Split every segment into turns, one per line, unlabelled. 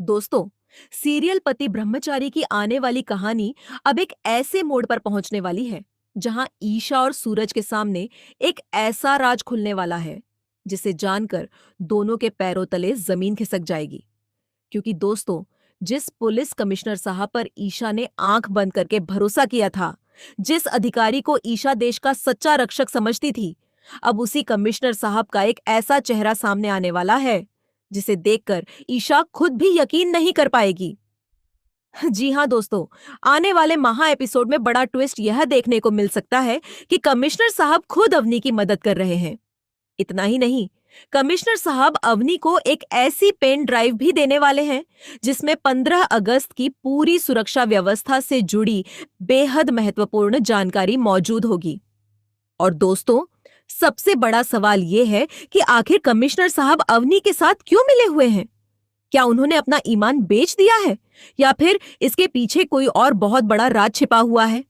दोस्तों, सीरियल पति ब्रह्मचारी की आने वाली कहानी अब एक ऐसे मोड़ पर पहुंचने वाली है जहां ईशा और सूरज के सामने एक ऐसा राज खुलने वाला है जिसे जानकर दोनों के पैरों तले जमीन खिसक जाएगी। क्योंकि दोस्तों, जिस पुलिस कमिश्नर साहब पर ईशा ने आंख बंद करके भरोसा किया था, जिस अधिकारी को ईशा देश का सच्चा रक्षक समझती थी, अब उसी कमिश्नर साहब का एक ऐसा चेहरा सामने आने वाला है जिसे देखकर ईशा खुद भी यकीन नहीं कर पाएगी। जी हां दोस्तों, आने वाले महा एपिसोड में बड़ा ट्विस्ट यह देखने को मिल सकता है कि कमिश्नर साहब खुद अवनी की मदद कर रहे हैं। इतना ही नहीं, कमिश्नर साहब अवनी को एक ऐसी पेन ड्राइव भी देने वाले हैं जिसमें 15 अगस्त की पूरी सुरक्षा व्यवस्था से जुड़ी बेहद महत्वपूर्ण जानकारी मौजूद होगी। और दोस्तों, सबसे बड़ा सवाल यह है कि आखिर कमिश्नर साहब अवनी के साथ क्यों मिले हुए हैं? क्या उन्होंने अपना ईमान बेच दिया है या फिर इसके पीछे कोई और बहुत बड़ा राज छिपा हुआ है?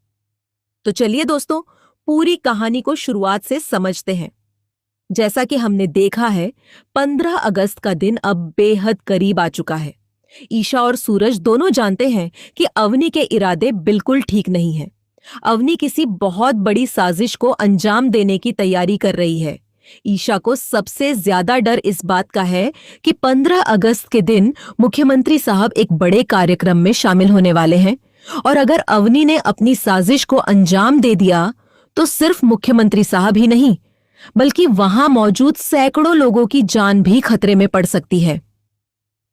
तो चलिए दोस्तों, पूरी कहानी को शुरुआत से समझते हैं। जैसा कि हमने देखा है, 15 अगस्त का दिन अब बेहद करीब आ चुका है। ईशा और सूरज दोनों जानते हैं कि अवनी के इरादे बिल्कुल ठीक नहीं हैं। अवनी किसी बहुत बड़ी साजिश को अंजाम देने की तैयारी कर रही है। ईशा को सबसे ज्यादा डर इस बात का है कि 15 अगस्त के दिन मुख्यमंत्री साहब एक बड़े कार्यक्रम में शामिल होने वाले हैं और अगर अवनी ने अपनी साजिश को अंजाम दे दिया तो सिर्फ मुख्यमंत्री साहब ही नहीं बल्कि वहां मौजूद सैकड़ों लोगों की जान भी खतरे में पड़ सकती है।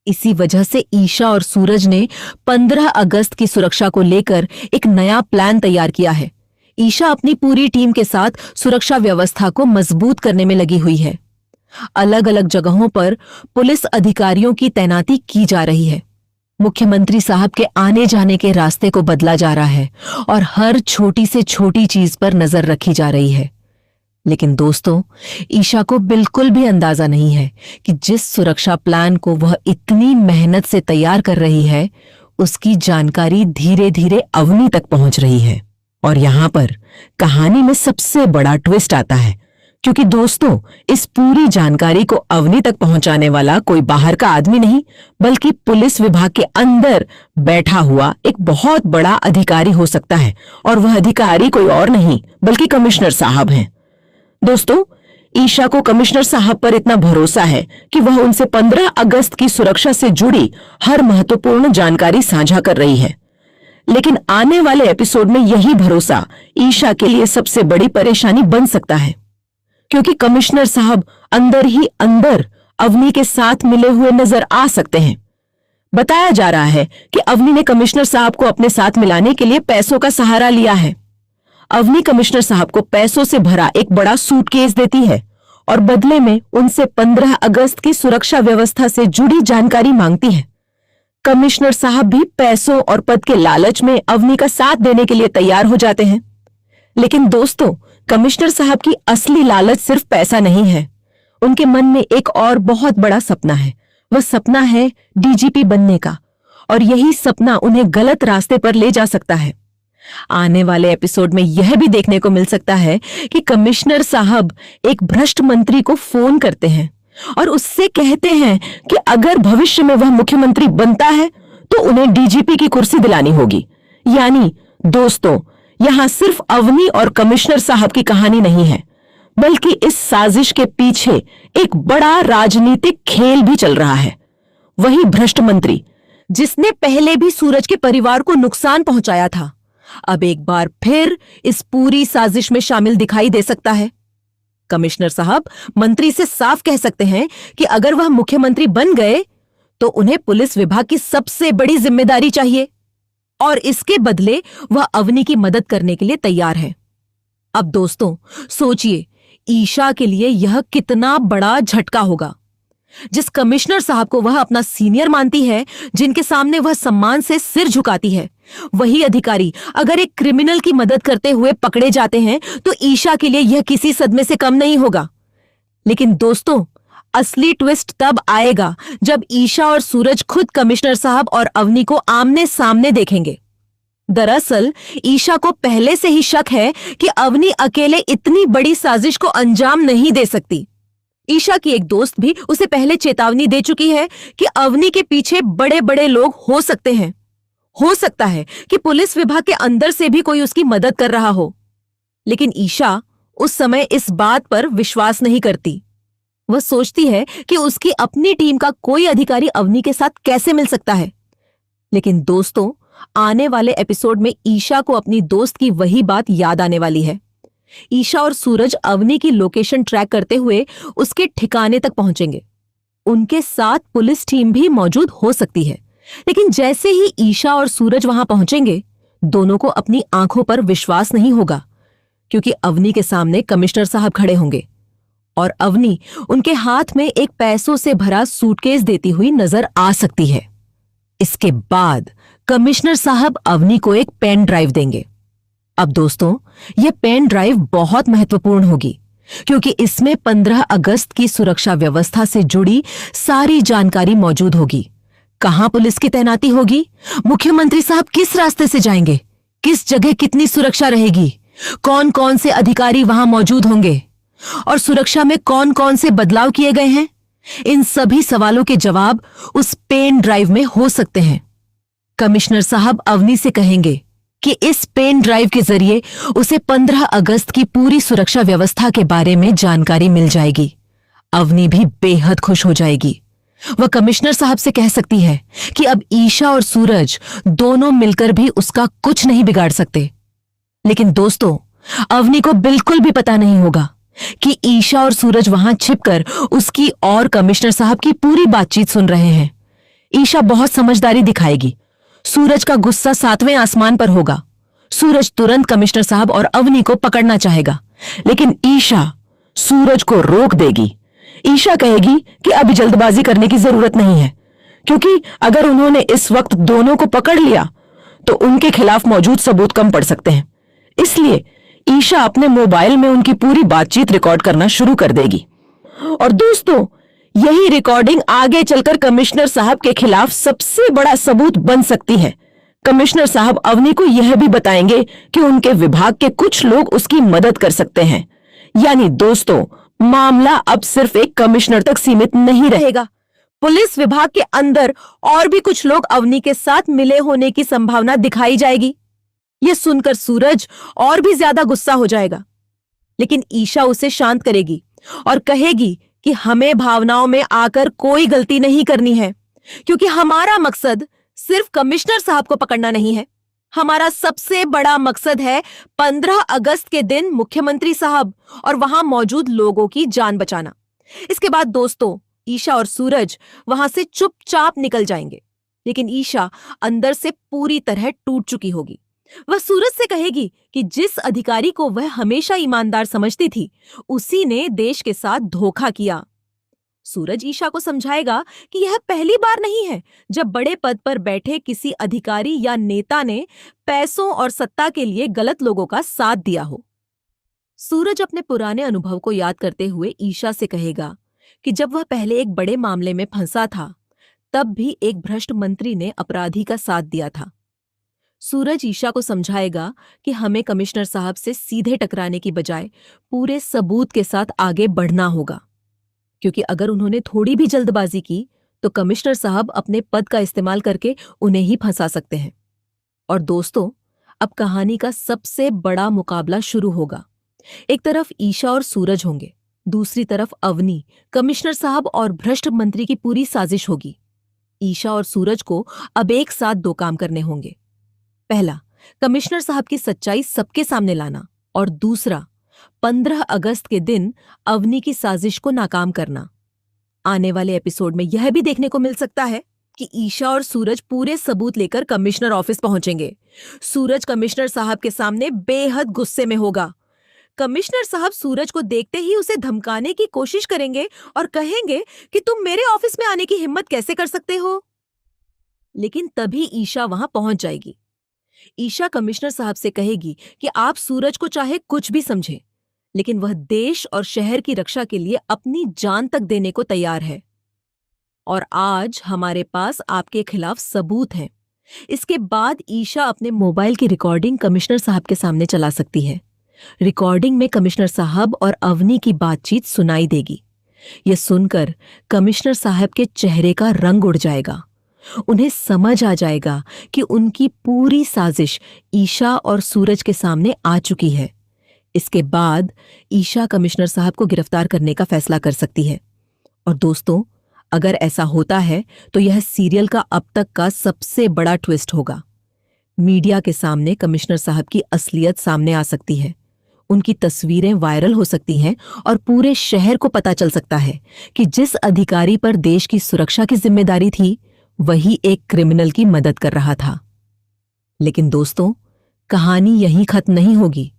इसी वजह से ईशा और सूरज ने 15 अगस्त की सुरक्षा को लेकर एक नया प्लान तैयार किया है। ईशा अपनी पूरी टीम के साथ सुरक्षा व्यवस्था को मजबूत करने में लगी हुई है। अलग अलग जगहों पर पुलिस अधिकारियों की तैनाती की जा रही है। मुख्यमंत्री साहब के आने जाने के रास्ते को बदला जा रहा है और हर छोटी से छोटी चीज पर नजर रखी जा रही है। लेकिन दोस्तों, ईशा को बिल्कुल भी अंदाजा नहीं है कि जिस सुरक्षा प्लान को वह इतनी मेहनत से तैयार कर रही है, उसकी जानकारी धीरे धीरे अवनी तक पहुंच रही है। और यहां पर कहानी में सबसे बड़ा ट्विस्ट आता है, क्योंकि दोस्तों, इस पूरी जानकारी को अवनी तक पहुंचाने वाला कोई बाहर का आदमी नहीं बल्कि पुलिस विभाग के अंदर बैठा हुआ एक बहुत बड़ा अधिकारी हो सकता है। और वह अधिकारी कोई और नहीं बल्कि कमिश्नर साहब हैं। दोस्तों, ईशा को कमिश्नर साहब पर इतना भरोसा है कि वह उनसे 15 अगस्त की सुरक्षा से जुड़ी हर महत्वपूर्ण जानकारी साझा कर रही है। लेकिन आने वाले एपिसोड में यही भरोसा ईशा के लिए सबसे बड़ी परेशानी बन सकता है, क्योंकि कमिश्नर साहब अंदर ही अंदर अवनी के साथ मिले हुए नजर आ सकते हैं। बताया जा रहा है कि अवनी ने कमिश्नर साहब को अपने साथ मिलाने के लिए पैसों का सहारा लिया है। अवनी कमिश्नर साहब को पैसों से भरा एक बड़ा सूटकेस देती है और बदले में उनसे 15 अगस्त की सुरक्षा व्यवस्था से जुड़ी जानकारी मांगती है। कमिश्नर साहब भी पैसों और पद के लालच में अवनी का साथ देने के लिए तैयार हो जाते हैं। लेकिन दोस्तों, कमिश्नर साहब की असली लालच सिर्फ पैसा नहीं है। उनके मन में एक और बहुत बड़ा सपना है। वह सपना है डीजीपी बनने का, और यही सपना उन्हें गलत रास्ते पर ले जा सकता है। आने वाले एपिसोड में यह भी देखने को मिल सकता है कि कमिश्नर साहब एक भ्रष्ट मंत्री को फोन करते हैं और उससे कहते हैं कि अगर भविष्य में वह मुख्यमंत्री बनता है तो उन्हें डीजीपी की कुर्सी दिलानी होगी। यानी दोस्तों, यहां सिर्फ अवनी और कमिश्नर साहब की कहानी नहीं है, बल्कि इस साजिश के पीछे एक बड़ा राजनीतिक खेल भी चल रहा है। वही भ्रष्ट मंत्री जिसने पहले भी सूरज के परिवार को नुकसान पहुंचाया था, अब एक बार फिर इस पूरी साजिश में शामिल दिखाई दे सकता है। कमिश्नर साहब मंत्री से साफ कह सकते हैं कि अगर वह मुख्यमंत्री बन गए तो उन्हें पुलिस विभाग की सबसे बड़ी जिम्मेदारी चाहिए और इसके बदले वह अवनी की मदद करने के लिए तैयार है। अब दोस्तों सोचिए, ईशा के लिए यह कितना बड़ा झटका होगा। जिस कमिश्नर साहब को वह अपना सीनियर मानती है, जिनके सामने वह सम्मान से सिर झुकाती है, वही अधिकारी अगर एक क्रिमिनल की मदद करते हुए पकड़े जाते हैं तो ईशा के लिए यह किसी सदमे से कम नहीं होगा। लेकिन दोस्तों, असली ट्विस्ट तब आएगा जब ईशा और सूरज खुद कमिश्नर साहब और अवनी को आमने सामने देखेंगे। दरअसल ईशा को पहले से ही शक है कि अवनी अकेले इतनी बड़ी साजिश को अंजाम नहीं दे सकती। ईशा की एक दोस्त भी उसे पहले चेतावनी दे चुकी है कि अवनी के पीछे बड़े बड़े लोग हो सकते हैं। हो सकता है कि पुलिस विभाग के अंदर से भी कोई उसकी मदद कर रहा हो। लेकिन ईशा उस समय इस बात पर विश्वास नहीं करती। वह सोचती है कि उसकी अपनी टीम का कोई अधिकारी अवनी के साथ कैसे मिल सकता है। लेकिन दोस्तों, आने वाले एपिसोड में ईशा को अपनी दोस्त की वही बात याद आने वाली है। ईशा और सूरज अवनी की लोकेशन ट्रैक करते हुए उसके ठिकाने तक पहुंचेंगे। उनके साथ पुलिस टीम भी मौजूद हो सकती है। लेकिन जैसे ही ईशा और सूरज वहां पहुंचेंगे, दोनों को अपनी आंखों पर विश्वास नहीं होगा, क्योंकि अवनी के सामने कमिश्नर साहब खड़े होंगे और अवनी उनके हाथ में एक पैसों से भरा सूटकेस देती हुई नजर आ सकती है। इसके बाद कमिश्नर साहब अवनी को एक पेन ड्राइव देंगे। अब दोस्तों, यह पेन ड्राइव बहुत महत्वपूर्ण होगी, क्योंकि इसमें 15 अगस्त की सुरक्षा व्यवस्था से जुड़ी सारी जानकारी मौजूद होगी। कहां पुलिस की तैनाती होगी, मुख्यमंत्री साहब किस रास्ते से जाएंगे, किस जगह कितनी सुरक्षा रहेगी, कौन कौन से अधिकारी वहां मौजूद होंगे और सुरक्षा में कौन कौन से बदलाव किए गए हैं, इन सभी सवालों के जवाब उस पेन ड्राइव में हो सकते हैं। कमिश्नर साहब अवनी से कहेंगे कि इस पेन ड्राइव के जरिए उसे 15 अगस्त की पूरी सुरक्षा व्यवस्था के बारे में जानकारी मिल जाएगी। अवनी भी बेहद खुश हो जाएगी। वह कमिश्नर साहब से कह सकती है कि अब ईशा और सूरज दोनों मिलकर भी उसका कुछ नहीं बिगाड़ सकते। लेकिन दोस्तों, अवनी को बिल्कुल भी पता नहीं होगा कि ईशा और सूरज वहां छिपकर उसकी और कमिश्नर साहब की पूरी बातचीत सुन रहे हैं। ईशा बहुत समझदारी दिखाएगी। सूरज का गुस्सा 7वें आसमान पर होगा। सूरज तुरंत कमिश्नर साहब और अवनी को पकड़ना चाहेगा, लेकिन ईशा सूरज को रोक देगी। ईशा कहेगी कि अभी जल्दबाजी करने की जरूरत नहीं है, क्योंकि अगर उन्होंने इस वक्त दोनों को पकड़ लिया तो उनके खिलाफ मौजूद सबूत कम पड़ सकते हैं। इसलिए ईशा अपने मोबाइल में उनकी पूरी बातचीत रिकॉर्ड करना शुरू कर देगी। और दोस्तों, यही रिकॉर्डिंग आगे चलकर कमिश्नर साहब के खिलाफ सबसे बड़ा सबूत बन सकती है। कमिश्नर साहब अवनी को यह भी बताएंगे कि उनके विभाग के कुछ लोग उसकी मदद कर सकते हैं। यानी दोस्तों, मामला अब सिर्फ एक कमिश्नर तक सीमित नहीं रहेगा। पुलिस विभाग के अंदर और भी कुछ लोग अवनी के साथ मिले होने की संभावना दिखाई जाएगी। यह सुनकर सूरज और भी ज्यादा गुस्सा हो जाएगा, लेकिन ईशा उसे शांत करेगी और कहेगी कि हमें भावनाओं में आकर कोई गलती नहीं करनी है, क्योंकि हमारा मकसद सिर्फ कमिश्नर साहब को पकड़ना नहीं है। हमारा सबसे बड़ा मकसद है 15 अगस्त के दिन मुख्यमंत्री साहब और वहां मौजूद लोगों की जान बचाना। इसके बाद दोस्तों, ईशा और सूरज वहां से चुपचाप निकल जाएंगे, लेकिन ईशा अंदर से पूरी तरह टूट चुकी होगी। वह सूरज से कहेगी कि जिस अधिकारी को वह हमेशा ईमानदार समझती थी, उसी ने देश के साथ धोखा किया। सूरज ईशा को समझाएगा कि यह पहली बार नहीं है जब बड़े पद पर बैठे किसी अधिकारी या नेता ने पैसों और सत्ता के लिए गलत लोगों का साथ दिया हो। सूरज अपने पुराने अनुभव को याद करते हुए ईशा से कहेगा कि जब वह पहले एक बड़े मामले में फंसा था, तब भी एक भ्रष्ट मंत्री ने अपराधी का साथ दिया था। सूरज ईशा को समझाएगा कि हमें कमिश्नर साहब से सीधे टकराने की बजाय पूरे सबूत के साथ आगे बढ़ना होगा, क्योंकि अगर उन्होंने थोड़ी भी जल्दबाजी की तो कमिश्नर साहब अपने पद का इस्तेमाल करके उन्हें ही फंसा सकते हैं। और दोस्तों, अब कहानी का सबसे बड़ा मुकाबला शुरू होगा। एक तरफ ईशा और सूरज होंगे, दूसरी तरफ अवनी, कमिश्नर साहब और भ्रष्ट मंत्री की पूरी साजिश होगी। ईशा और सूरज को अब एक साथ दो काम करने होंगे। पहला, कमिश्नर साहब की सच्चाई सबके सामने लाना, और दूसरा, 15 अगस्त के दिन अवनी की साजिश को नाकाम करना। आने वाले एपिसोड में यह भी देखने को मिल सकता है कि ईशा और सूरज पूरे सबूत लेकर कमिश्नर ऑफिस पहुंचेंगे। सूरज कमिश्नर साहब के सामने बेहद गुस्से में होगा। कमिश्नर साहब सूरज को देखते ही उसे धमकाने की कोशिश करेंगे और कहेंगे कि तुम मेरे ऑफिस में आने की हिम्मत कैसे कर सकते हो। लेकिन तभी ईशा वहां पहुंच जाएगी। ईशा कमिश्नर साहब से कहेगी कि आप सूरज को चाहे कुछ भी समझें, लेकिन वह देश और शहर की रक्षा के लिए अपनी जान तक देने को तैयार है। और आज हमारे पास आपके खिलाफ सबूत हैं। इसके बाद ईशा अपने मोबाइल की रिकॉर्डिंग कमिश्नर साहब के सामने चला सकती है। रिकॉर्डिंग में कमिश्नर साहब और अवनी की बातचीत सुनाई देगी। ये सुनकर कमिश्नर साहब के चेहरे का रंग उड़ जाएगा। उन्हें समझ आ जाएगा कि उनकी पूरी साजिश ईशा और सूरज के सामने आ चुकी है। इसके बाद ईशा कमिश्नर साहब को गिरफ्तार करने का फैसला कर सकती है। और दोस्तों, अगर ऐसा होता है तो यह सीरियल का अब तक का सबसे बड़ा ट्विस्ट होगा। मीडिया के सामने कमिश्नर साहब की असलियत सामने आ सकती है, उनकी तस्वीरें वायरल हो सकती हैं और पूरे शहर को पता चल सकता है कि जिस अधिकारी पर देश की सुरक्षा की जिम्मेदारी थी, वही एक क्रिमिनल की मदद कर रहा था। लेकिन दोस्तों, कहानी यहीं खत्म नहीं होगी,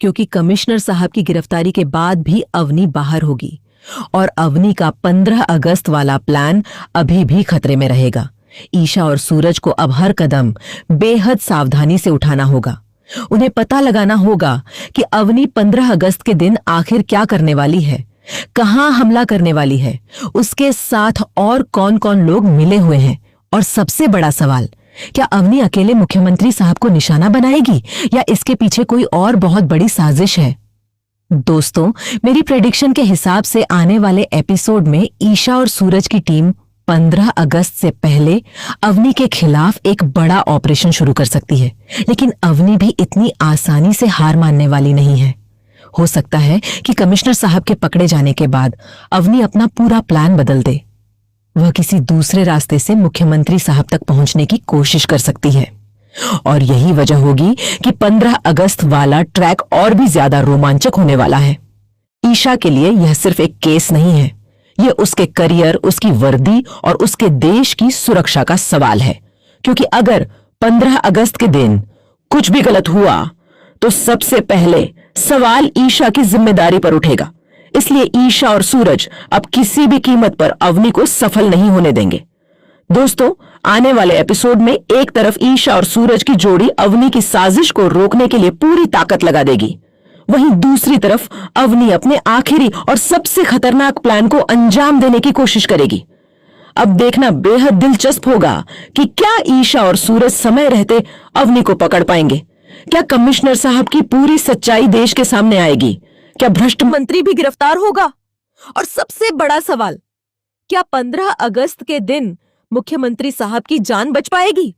क्योंकि कमिश्नर साहब की गिरफ्तारी के बाद भी अवनी बाहर होगी और अवनी का 15 अगस्त वाला प्लान अभी भी खतरे में रहेगा। ईशा और सूरज को अब हर कदम बेहद सावधानी से उठाना होगा। उन्हें पता लगाना होगा कि अवनी 15 अगस्त के दिन आखिर क्या करने वाली है, कहां हमला करने वाली है, उसके साथ और कौन कौन लोग मिले हुए हैं, और सबसे बड़ा सवाल, क्या अवनी अकेले मुख्यमंत्री साहब को निशाना बनाएगी या इसके पीछे कोई और बहुत बड़ी साजिश है। दोस्तों, मेरी प्रेडिक्शन के हिसाब से आने वाले एपिसोड में ईशा और सूरज की टीम 15 अगस्त से पहले अवनी के खिलाफ एक बड़ा ऑपरेशन शुरू कर सकती है। लेकिन अवनी भी इतनी आसानी से हार मानने वाली नहीं है। हो सकता है कि कमिश्नर साहब के पकड़े जाने के बाद अवनी अपना पूरा प्लान बदल दे। वह किसी दूसरे रास्ते से मुख्यमंत्री साहब तक पहुंचने की कोशिश कर सकती है। और यही वजह होगी कि 15 अगस्त वाला ट्रैक और भी ज्यादा रोमांचक होने वाला है। ईशा के लिए यह सिर्फ एक केस नहीं है, यह उसके करियर, उसकी वर्दी और उसके देश की सुरक्षा का सवाल है। क्योंकि अगर 15 अगस्त के दिन कुछ भी गलत हुआ तो सबसे पहले सवाल ईशा की जिम्मेदारी पर उठेगा। इसलिए ईशा और सूरज अब किसी भी कीमत पर अवनी को सफल नहीं होने देंगे। दोस्तों, आने वाले एपिसोड में एक तरफ ईशा और सूरज की जोड़ी अवनी की साजिश को रोकने के लिए पूरी ताकत लगा देगी, वहीं दूसरी तरफ अवनी अपने आखिरी और सबसे खतरनाक प्लान को अंजाम देने की कोशिश करेगी। अब देखना बेहद दिलचस्प होगा कि क्या ईशा और सूरज समय रहते अवनी को पकड़ पाएंगे। क्या कमिश्नर साहब की पूरी सच्चाई देश के सामने आएगी? क्या भ्रष्ट मंत्री भी गिरफ्तार होगा? और सबसे बड़ा सवाल, क्या 15 अगस्त के दिन मुख्यमंत्री साहब की जान बच पाएगी?